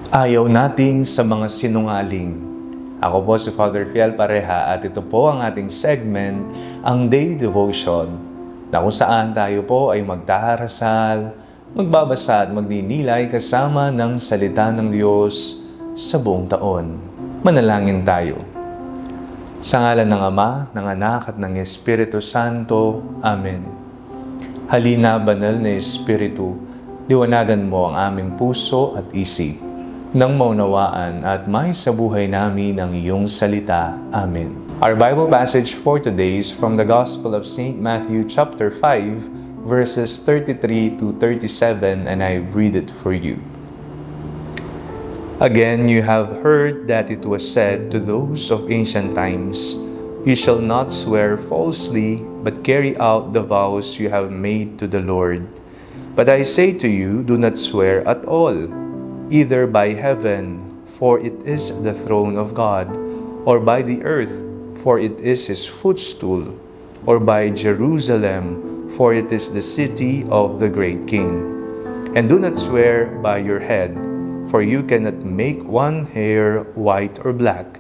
Ayaw nating sa mga sinungaling. Ako po si Father Fiel Pareha at ito po ang ating segment, ang Daily Devotion, na kung saan tayo po ay magdarasal, magbabasa at magninilay kasama ng salita ng Diyos sa buong taon. Manalangin tayo. Sa ngalan ng Ama, ng Anak at ng Espiritu Santo. Amen. Halina, banal na Espiritu, liwanagan mo ang aming puso at isip, nang maunawaan at may sa buhay namin ang iyong salita. Amen. Our Bible passage for today is from the Gospel of St. Matthew chapter 5, verses 33 to 37, and I read it for you. Again, you have heard that it was said to those of ancient times, "You shall not swear falsely, but carry out the vows you have made to the Lord. But I say to you, do not swear at all, either by heaven, for it is the throne of God, or by the earth, for it is His footstool, or by Jerusalem, for it is the city of the great King. And do not swear by your head, for you cannot make one hair white or black.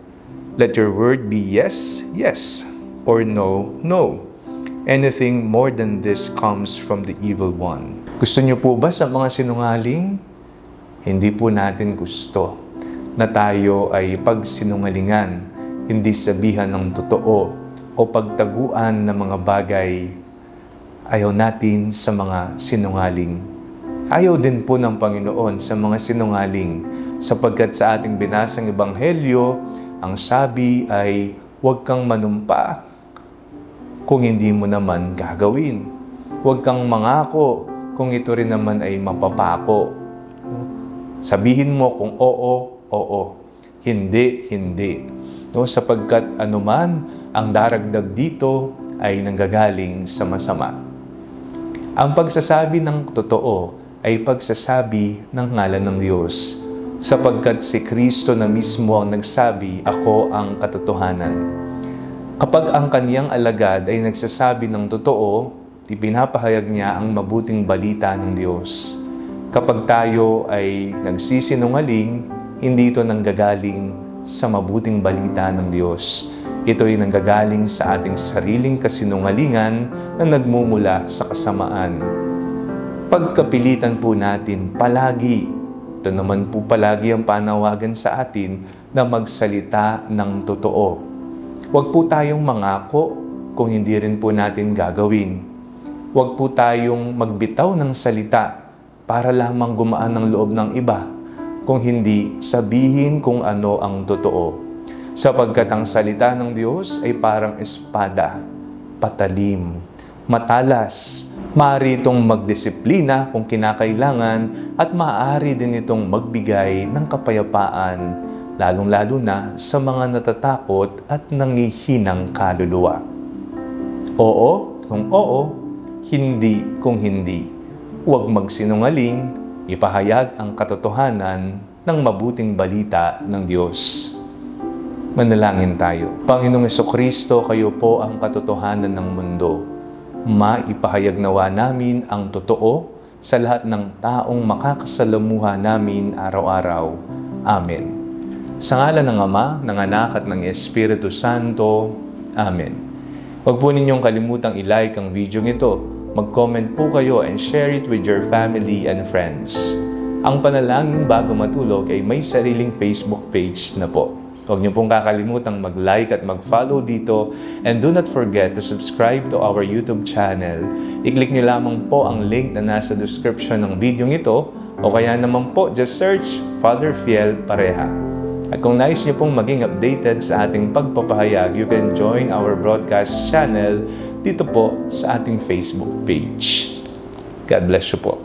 Let your word be yes, yes, or no, no. Anything more than this comes from the evil one." Gusto niyo po ba sa mga sinungaling? Hindi po natin gusto na tayo ay pagsinungalingan, hindi sabihan ng totoo o pagtaguan ng mga bagay. Ayaw natin sa mga sinungaling. Ayaw din po ng Panginoon sa mga sinungaling, sapagkat sa ating binasang Ebanghelyo, ang sabi ay huwag kang manumpa kung hindi mo naman gagawin. Huwag kang mangako kung ito rin naman ay mapapako. Sabihin mo kung oo, oo. Hindi, hindi. No, sapagkat anuman ang daragdag dito ay nanggagaling sa masama. Ang pagsasabi ng totoo ay pagsasabi ng ngalan ng Diyos, sapagkat si Kristo na mismo ang nagsabi, "Ako ang katotohanan." Kapag ang kaniyang alagad ay nagsasabi ng totoo, ipinapahayag niya ang mabuting balita ng Diyos. Kapag tayo ay nagsisinungaling, hindi ito nanggagaling sa mabuting balita ng Diyos. Ito ay nanggagaling sa ating sariling kasinungalingan na nagmumula sa kasamaan. Pagkapilitan po natin palagi, ito naman po palagi ang panawagan sa atin na magsalita ng totoo. Huwag po tayong mangako kung hindi rin po natin gagawin. Huwag po tayong magbitaw ng salita para lamang gumaan ang loob ng iba, kung hindi sabihin kung ano ang totoo. Sapagkat ang salita ng Diyos ay parang espada, patalim, matalas. Maaari itong magdisiplina kung kinakailangan at maaari din itong magbigay ng kapayapaan, lalong-lalo na sa mga natatakot at nangihinang kaluluwa. Oo kung oo, hindi kung hindi. Huwag magsinungaling, ipahayag ang katotohanan ng mabuting balita ng Diyos. Manalangin tayo. Panginoong Jesucristo, kayo po ang katotohanan ng mundo. Maipahayag nawa namin ang totoo sa lahat ng taong makakasalamuha namin araw-araw. Amen. Sa ngalan ng Ama, ng Anak at ng Espiritu Santo. Amen. Huwag po ninyong kalimutang i-like ang video ito. Mag-comment po kayo and share it with your family and friends. Ang panalangin bago matulog ay may sariling Facebook page na po. Huwag niyo pong kakalimutang mag-like at mag-follow dito, and do not forget to subscribe to our YouTube channel. I-click niyo lamang po ang link na nasa description ng video ito, o kaya naman po just search Father Fiel Pareha. At kung nais niyo pong maging updated sa ating pagpapahayag, you can join our broadcast channel dito po sa ating Facebook page. God bless you po.